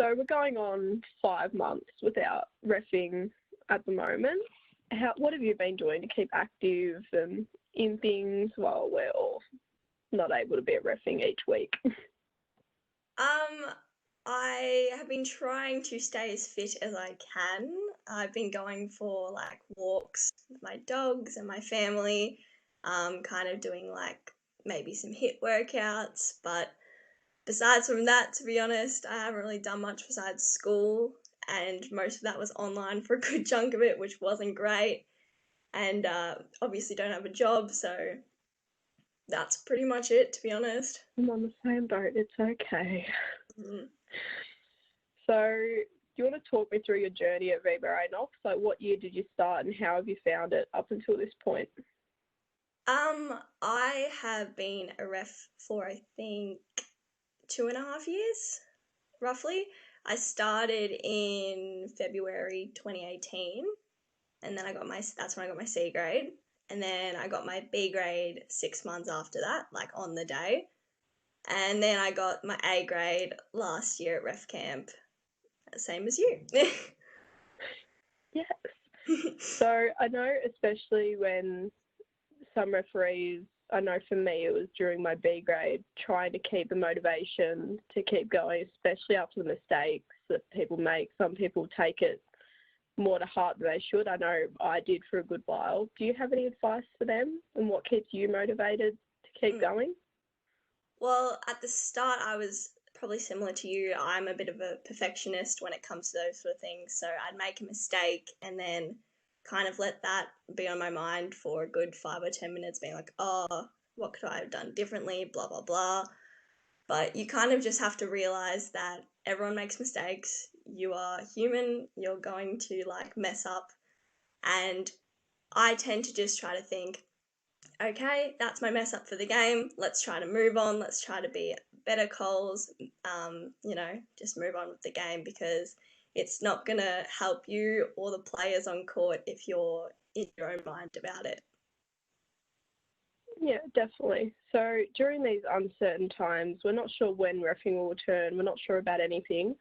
So we're going on 5 months without reffing at the moment. What have you been doing to keep active and in things while we're all not able to be at reffing each week? I have been trying to stay as fit as I can. I've been going for like walks with my dogs and my family, kind of doing like maybe some HIIT workouts. But besides from that, to be honest, I haven't really done much besides school, and most of that was online for a good chunk of it, which wasn't great. And obviously don't have a job, so that's pretty much it, to be honest. I'm on the same boat. It's okay. Mm. So do you want to talk me through your journey at VBRA Knox? Like, what year did you start and how have you found it up until this point? I have been a ref for I think 2.5 years, roughly. I started in February 2018, and then that's when I got my C grade, and then I got my B grade 6 months after that, like on the day, and then I got my A grade last year at ref camp, same as you. Yes. So I know, especially when some referees, I know for me it was during my B grade, trying to keep the motivation to keep going, especially after the mistakes that people make. Some people take it more to heart than they should. I know I did for a good while. Do you have any advice for them and what keeps you motivated to keep going? Well, at the start, I was probably similar to you. I'm a bit of a perfectionist when it comes to those sort of things. So I'd make a mistake and then kind of let that be on my mind for a good 5 or 10 minutes, being like, oh, what could I have done differently? Blah, blah, blah. But you kind of just have to realize that everyone makes mistakes. You are human. You're going to like mess up. And I tend to just try to think, okay, that's my mess up for the game. Let's try to move on. Let's try to be better calls. Just move on with the game, because it's not going to help you or the players on court if you're in your own mind about it. Yeah, definitely. So during these uncertain times, we're not sure when reffing will return. We're not sure about anything.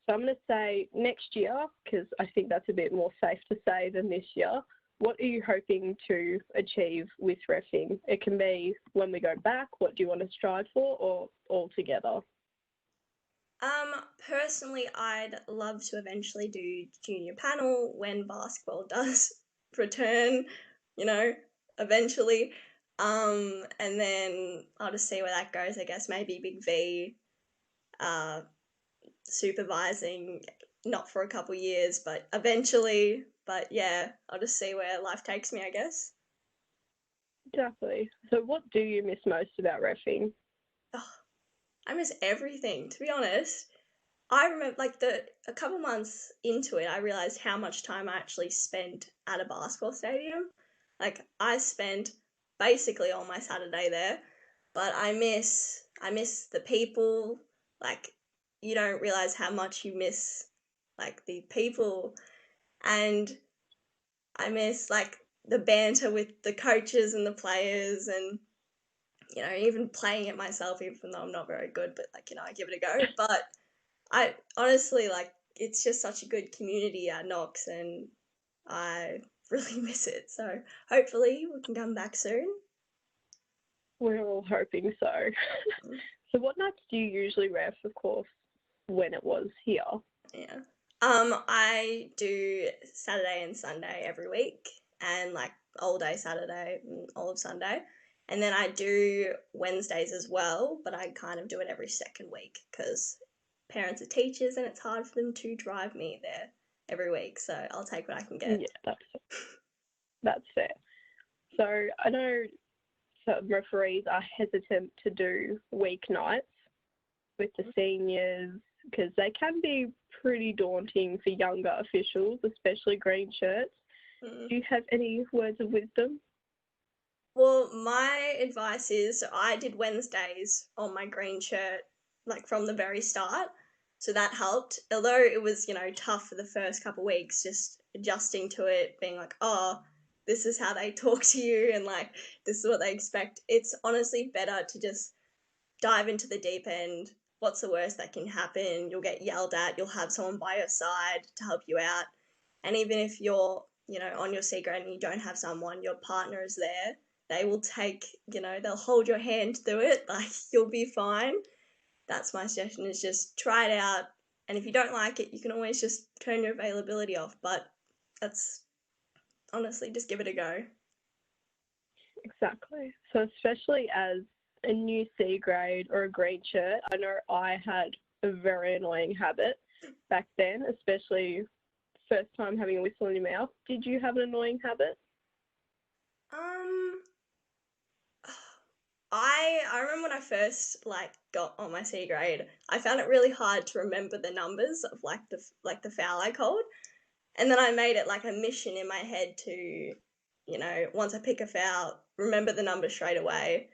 So I'm going to say next year, because I think that's a bit more safe to say than this year. What are you hoping to achieve with reffing? It can be when we go back, what do you want to strive for, or altogether? Personally, I'd love to eventually do junior panel when basketball does return, you know, eventually. And then I'll just see where that goes. I guess maybe Big V, uh, supervising, not for a couple years, but eventually. But yeah, I'll just see where life takes me, I guess. Exactly. So what do you miss most about reffing? Oh, I miss everything, to be honest. I remember like a couple months into it, I realized how much time I actually spent at a basketball stadium. Like I spent basically all my Saturday there, but I miss the people. Like you don't realize how much you miss like the people, and I miss like the banter with the coaches and the players, and even playing it myself, even though I'm not very good, but like I give it a go. But I honestly like it's just such a good community at Knox, and I really miss it. So hopefully we can come back soon. We're all hoping so. So what nights do you usually ref, of course, when it was here? Yeah. I do Saturday and Sunday every week, and like all day Saturday and all of Sunday. And then I do Wednesdays as well, but I kind of do it every second week because parents are teachers and it's hard for them to drive me there every week. So I'll take what I can get. Yeah, that's fair. So I know some referees are hesitant to do weeknights with the seniors because they can be pretty daunting for younger officials, especially green shirts. Mm. Do you have any words of wisdom? Well, my advice is so I did Wednesdays on my green shirt, like from the very start. So that helped. Although it was, tough for the first couple weeks, just adjusting to it, being like, oh, this is how they talk to you, and like, this is what they expect. It's honestly better to just dive into the deep end, what's the worst that can happen? You'll get yelled at, you'll have someone by your side to help you out. And even if you're, on your C grade and you don't have someone, your partner is there. They will they'll hold your hand through it. Like, you'll be fine. That's my suggestion, is just try it out. And if you don't like it, you can always just turn your availability off. But that's honestly, just give it a go. Exactly. So especially as a new C grade or a green shirt, I know I had a very annoying habit back then, especially first time having a whistle in your mouth. Did you have an annoying habit? Um, I remember when I first got on my C grade, I found it really hard to remember the numbers of the foul I called, and then I made it like a mission in my head to, once I pick a foul, remember the number straight away,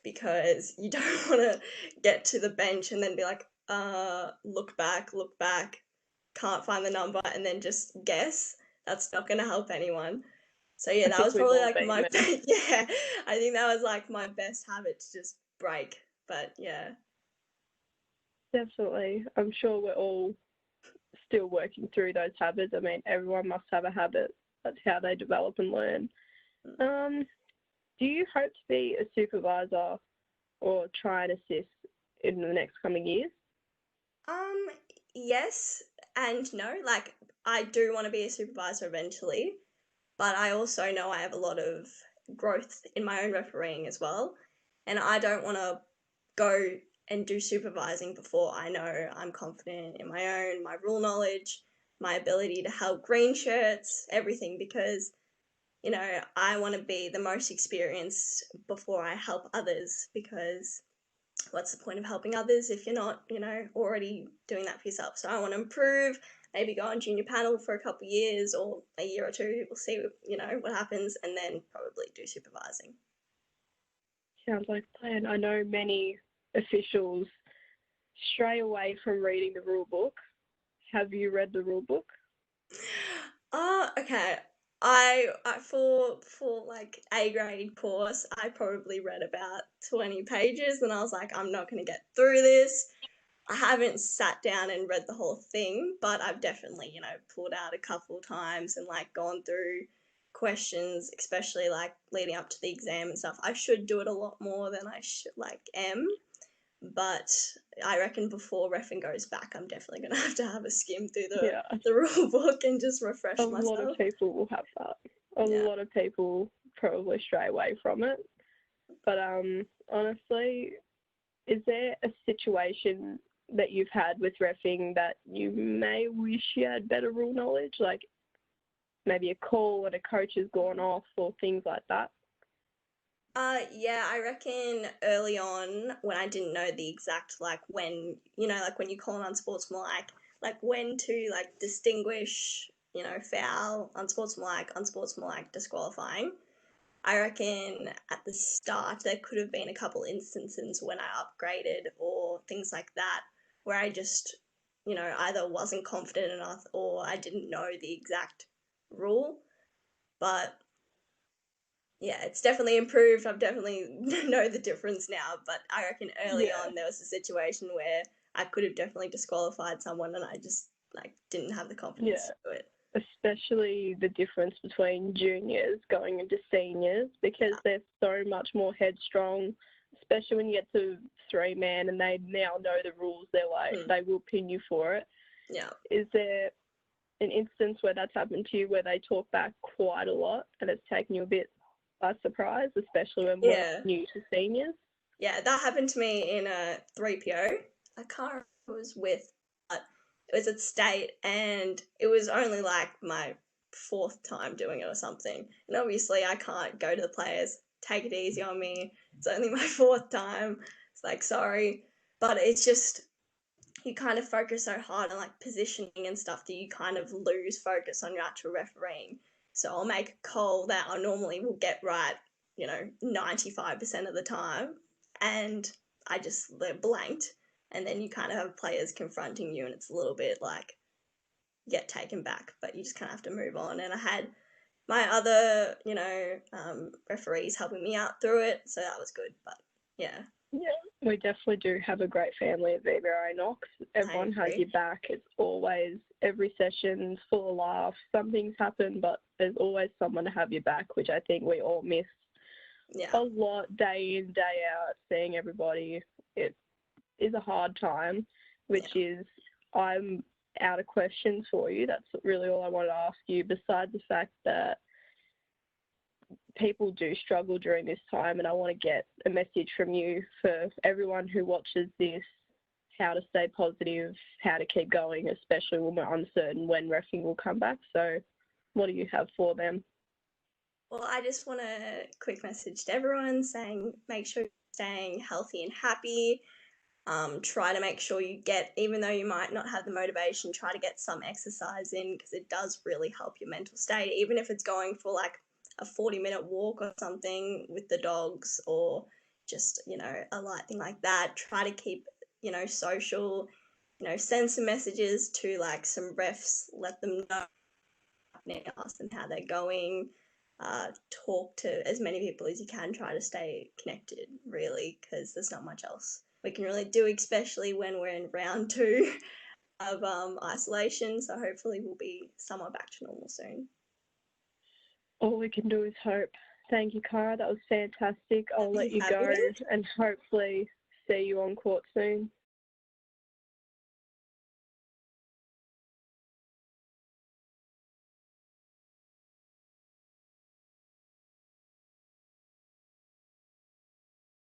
because you don't want to get to the bench and then be like, look back, can't find the number, and then just guess. That's not going to help anyone. So yeah, I that think was we've probably all like been my there. yeah, I think that was like my best habit to just break. But yeah. Definitely. I'm sure we're all still working through those habits. I mean, everyone must have a habit. That's how they develop and learn. Do you hope to be a supervisor or try and assist in the next coming years? Yes and no. Like, I do want to be a supervisor eventually, but I also know I have a lot of growth in my own refereeing as well, and I don't want to go and do supervising before I know I'm confident in my rule knowledge, my ability to help green shirts, everything, because I want to be the most experienced before I help others, because what's the point of helping others if you're not, already doing that for yourself? So I want to improve, maybe go on junior panel for a couple of years or a year or two. We'll see, what happens, and then probably do supervising. Sounds like a plan. I know many officials stray away from reading the rule book. Have you read the rule book? Okay. I for like A grade course, I probably read about 20 pages, and I was like, I'm not gonna get through this. I haven't sat down and read the whole thing, but I've definitely, pulled out a couple times and gone through questions, especially leading up to the exam and stuff. I should do it a lot more than I should am, but I reckon before reffing goes back, I'm definitely gonna have a skim through Yeah, the rule book and just a refresh lot of myself. people will have that. A Yeah. lot of people probably stray away from it. But honestly, is there a situation that you've had with reffing that you may wish you had better rule knowledge, like maybe a call and a coach has gone off or things like that? Yeah, I reckon early on when I didn't know the exact when when you call an unsportsmanlike, when to distinguish foul, unsportsmanlike, disqualifying. I reckon at the start there could have been a couple instances when I upgraded or things like that, where I just either wasn't confident enough or I didn't know the exact rule. But yeah, it's definitely improved. I've definitely know the difference now, but I reckon early Yeah, on there was a situation where I could have definitely disqualified someone, and I just didn't have the confidence yeah. to do it. Especially the difference between juniors going into seniors, because they're so much more headstrong, especially when you get to 3-man and they now know the rules. They will pin you for it. Yeah. Is there an instance where that's happened to you, where they talk back quite a lot and it's taken you a bit by surprise, especially when we're Yeah. new to seniors? Yeah, that happened to me in a 3PO. I can't remember who it was with, but it was at state, and it was only my fourth time doing it or something. And obviously, I can't go to the players, take it easy on me. It's only my fourth time. It's sorry. But it's just, you kind of focus so hard on positioning and stuff that you kind of lose focus on your actual refereeing. So I'll make a call that I normally will get right, 95% of the time, and I just blanked. And then you kind of have players confronting you, and it's a little bit get taken back, but you just kind of have to move on. And I had my other, referees helping me out through it, so that was good. But yeah. Yeah, We definitely do have a great family at VBRA Knox. Everyone has agree. your back. It's always, every session's full of laughs. Some things happen, but there's always someone to have your back, which I think we all miss a lot day in, day out, seeing everybody. It is a hard time, which is, I'm out of questions for you. That's really all I wanted to ask you, besides the fact that people do struggle during this time, and I want to get a message from you for everyone who watches this, how to stay positive, how to keep going, especially when we're uncertain when reffing will come back. So what do you have for them? Well, I just want a quick message to everyone saying make sure you're staying healthy and happy. Try to make sure you get, even though you might not have the motivation, try to get some exercise in, because it does really help your mental state, even if it's going for like a 40-minute walk or something with the dogs, or just, a light thing like that. Try to keep, social, send some messages to like some refs, let them know, ask them how they're going. Talk to as many people as you can, try to stay connected, really, because there's not much else we can really do, especially when we're in round 2 of isolation. So hopefully we'll be somewhat back to normal soon. All we can do is hope. Thank you, Cara. That was fantastic. I'll let you go and hopefully see you on court soon.